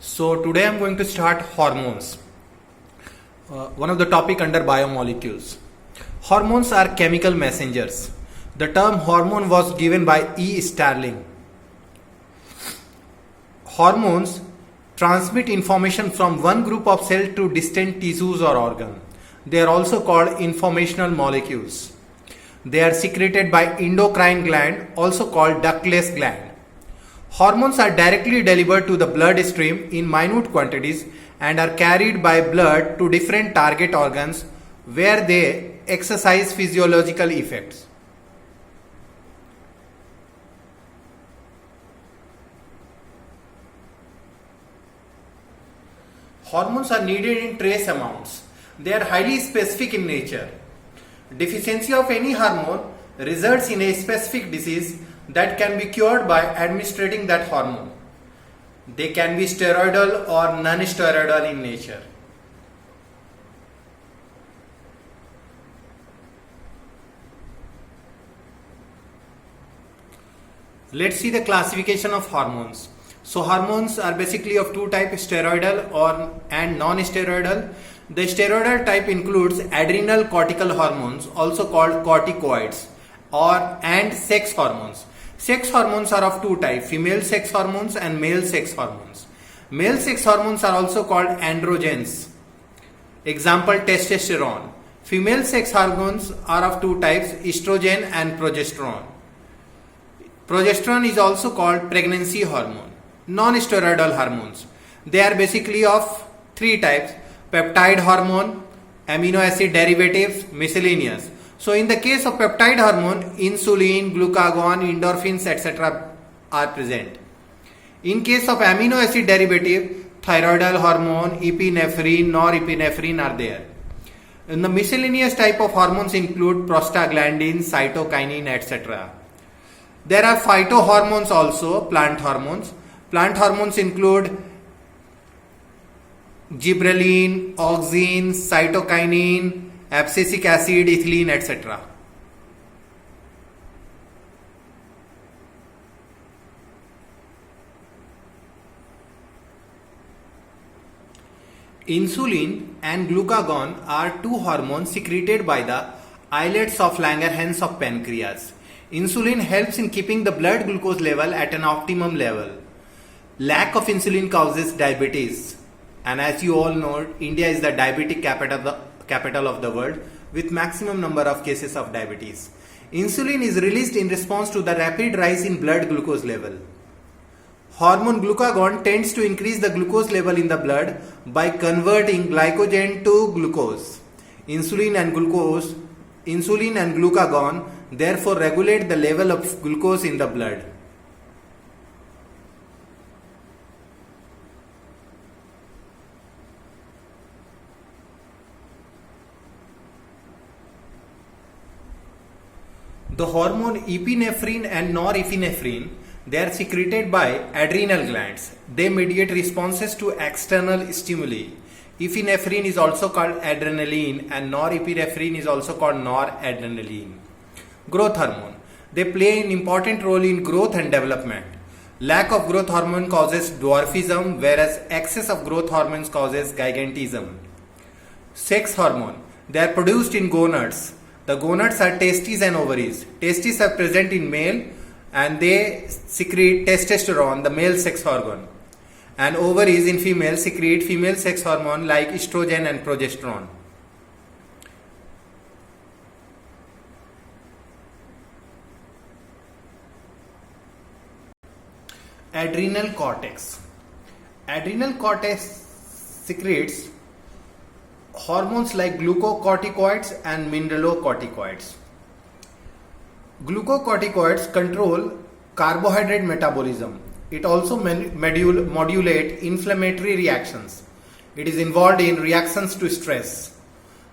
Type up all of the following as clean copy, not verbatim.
So today I'm going to start hormones, one of the topic under biomolecules. Hormones are chemical messengers. The term hormone was given by E. Starling. Hormones transmit information from one group of cells to distant tissues or organ. They are also called informational molecules. They are secreted by endocrine gland, also called ductless gland. Hormones are directly delivered to the bloodstream in minute quantities and are carried by blood to different target organs where they exercise physiological effects. Hormones are needed in trace amounts. They are highly specific in nature. Deficiency of any hormone results in a specific disease that can be cured by administering that hormone. They can be steroidal or non-steroidal in nature. Let's see the classification of hormones. So hormones are basically of two types, steroidal and non-steroidal. The steroidal type includes adrenal cortical hormones, also called corticoids, and sex hormones. Sex hormones are of two types, female sex hormones and male sex hormones. Male sex hormones are also called androgens. Example, testosterone. Female sex hormones are of two types, estrogen and progesterone. Progesterone is also called pregnancy hormone. Non-steroidal hormones. They are basically of three types, peptide hormone, amino acid derivatives, miscellaneous. So in the case of peptide hormone, insulin, glucagon, endorphins, etc. are present. In case of amino acid derivative, thyroidal hormone, epinephrine, norepinephrine are there. And the miscellaneous type of hormones include prostaglandins, cytokinin, etc. There are phytohormones also, plant hormones. Plant hormones include gibberellin, auxin, cytokinin, abscisic acid, ethylene, etc. Insulin and glucagon are two hormones secreted by the islets of Langerhans of pancreas. Insulin helps in keeping the blood glucose level at an optimum level. Lack of insulin causes diabetes, and as you all know, India is the diabetic capital of the world with maximum number of cases of diabetes. Insulin is released in response to the rapid rise in blood glucose level. Hormone glucagon tends to increase the glucose level in the blood by converting glycogen to glucose. Insulin and glucagon therefore regulate the level of glucose in the blood. The hormone epinephrine and norepinephrine, they are secreted by adrenal glands. They mediate responses to external stimuli. Epinephrine is also called adrenaline and norepinephrine is also called noradrenaline. Growth hormone. They play an important role in growth and development. Lack of growth hormone causes dwarfism, whereas excess of growth hormones causes gigantism. Sex hormone. They are produced in gonads. The gonads are testes and ovaries. Testes are present in male and they secrete testosterone, the male sex hormone. And ovaries in female secrete female sex hormone like estrogen and progesterone. Adrenal cortex. Adrenal cortex secretes hormones like glucocorticoids and mineralocorticoids. Glucocorticoids control carbohydrate metabolism. It also modulates inflammatory reactions. It is involved in reactions to stress.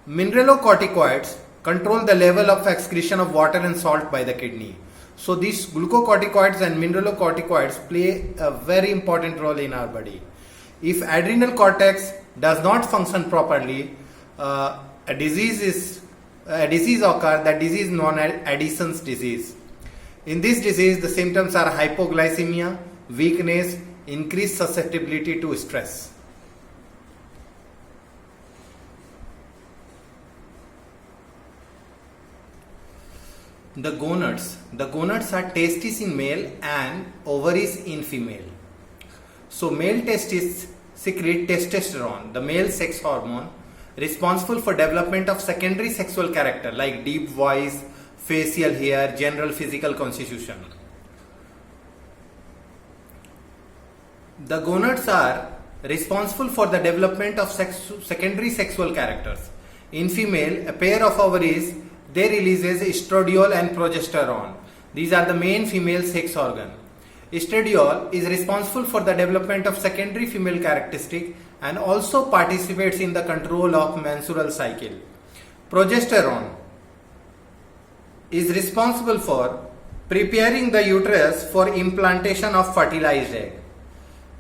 Mineralocorticoids control the level of excretion of water and salt by the kidney. So these glucocorticoids and mineralocorticoids play a very important role in our body. If adrenal cortex does not function properly, a disease occurs. That disease is known as Addison's disease. In this disease, the symptoms are hypoglycemia, weakness, increase susceptibility to stress. The gonads are testes in male and ovaries in female. So male testes secrete testosterone, the male sex hormone, responsible for development of secondary sexual character like deep voice, facial hair, general physical constitution. The gonads are responsible for the development of secondary sexual characters. In female, a pair of ovaries, they releases estradiol and progesterone. These are the main female sex organ. Estradiol is responsible for the development of secondary female characteristic and also participates in the control of menstrual cycle. Progesterone is responsible for preparing the uterus for implantation of fertilized egg.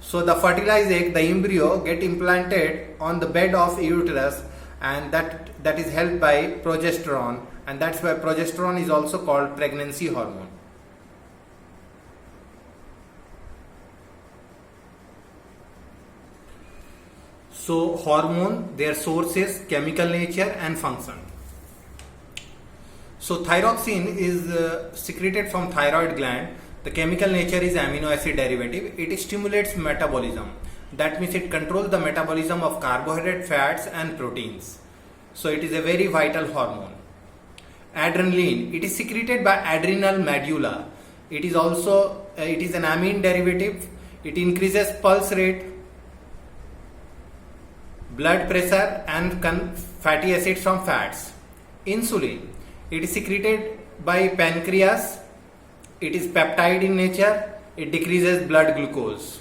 So the fertilized egg, the embryo, get implanted on the bed of uterus, and that is helped by progesterone, and that's why progesterone is also called pregnancy hormone. So hormone, their sources, chemical nature and function. So thyroxine is secreted from thyroid gland. The chemical nature is amino acid derivative. It stimulates metabolism. That means it controls the metabolism of carbohydrate, fats and proteins. So it is a very vital hormone. Adrenaline, it is secreted by adrenal medulla. It is also it is an amine derivative. It increases pulse rate, blood pressure and fatty acids from fats. Insulin, it is secreted by pancreas. It is peptide in nature. It decreases blood glucose.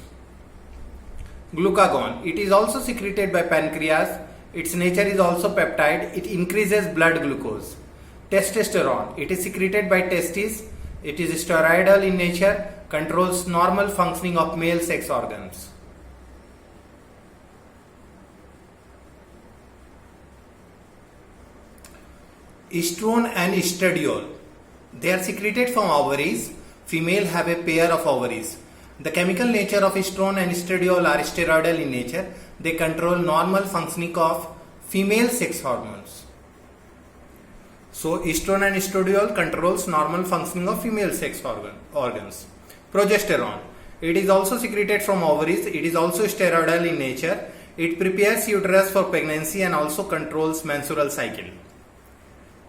Glucagon, it is also secreted by pancreas. Its nature is also peptide. It increases blood glucose. Testosterone, it is secreted by testes. It is steroidal in nature, controls normal functioning of male sex organs. Estrone and estradiol, they are secreted from ovaries. Female have a pair of ovaries. The chemical nature of estrone and estradiol are steroidal in nature. They control normal functioning of female sex hormones. So estrone and estradiol controls normal functioning of female sex organs. Progesterone, it is also secreted from ovaries. It is also steroidal in nature. It prepares uterus for pregnancy and also controls menstrual cycle.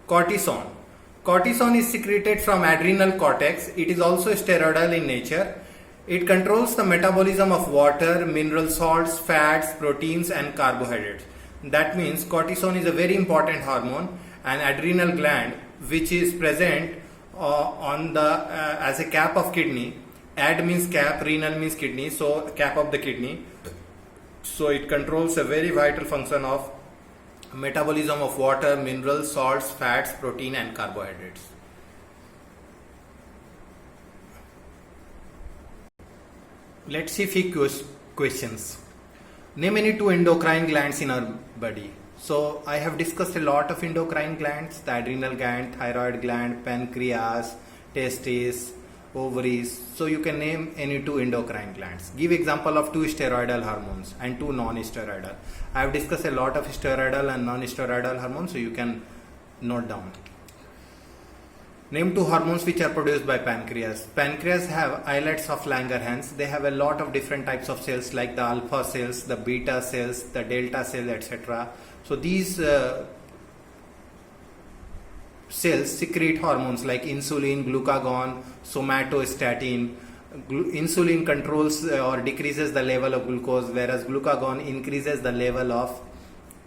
Cortisone, cortisone is secreted from adrenal cortex. It is also steroidal in nature. It controls the metabolism of water, mineral salts, fats, proteins and carbohydrates. That means cortisone is a very important hormone. An adrenal gland which is present on the as a cap of kidney. Ad means cap, renal means kidney, so cap of the kidney. So it controls a very vital function of metabolism of water, minerals, salts, fats, protein and carbohydrates. Let's see few questions. Name any two endocrine glands in our body. So I have discussed a lot of endocrine glands: the adrenal gland, thyroid gland, pancreas, testes, ovaries. So you can name any two endocrine glands. Give example of two steroidal hormones and two non-steroidal. I have discussed a lot of steroidal and non-steroidal hormones, so you can note down. Name two hormones which are produced by pancreas. Pancreas have islets of Langerhans. They have a lot of different types of cells like the alpha cells, the beta cells, the delta cell, etc. So these cells secrete hormones like insulin, glucagon, somatostatin. Insulin controls or decreases the level of glucose, whereas glucagon increases the level of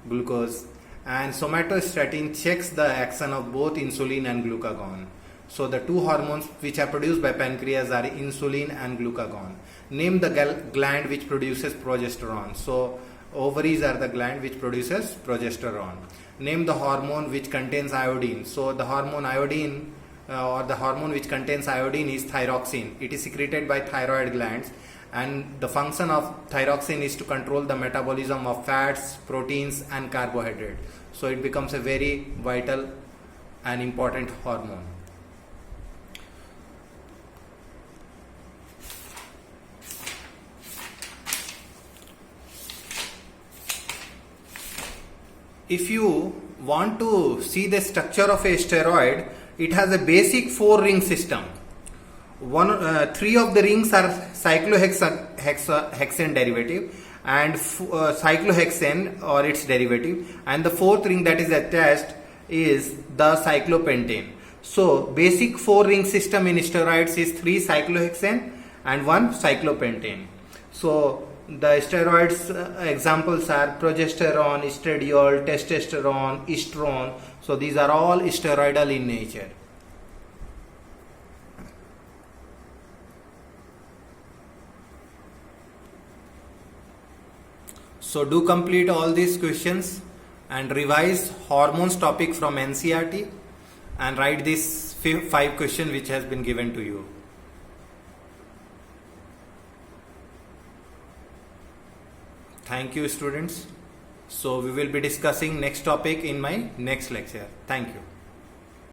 glucose. And somatostatin checks the action of both insulin and glucagon. So the two hormones which are produced by pancreas are insulin and glucagon. Name the gland which produces progesterone. So ovaries are the gland which produces progesterone. Name the hormone which contains iodine. So the hormone iodine or the hormone which contains iodine is thyroxine. It is secreted by thyroid glands, and the function of thyroxine is to control the metabolism of fats, proteins and carbohydrates. So it becomes a very vital and important hormone. if you want to see the structure of a steroid, it has a basic 4-ring system. Three of the rings are cyclohexane derivative and cyclohexane or its derivative, and the fourth ring that is attached is the cyclopentane. So basic 4-ring system in steroids is 3 cyclohexane and 1 cyclopentane. So the steroids examples are progesterone, estradiol, testosterone, estrone. So these are all steroidal in nature. So do complete all these questions and revise hormones topic from NCERT and write these 5 questions which has been given to you. Thank you, students. So we will be discussing next topic in my next lecture. Thank you.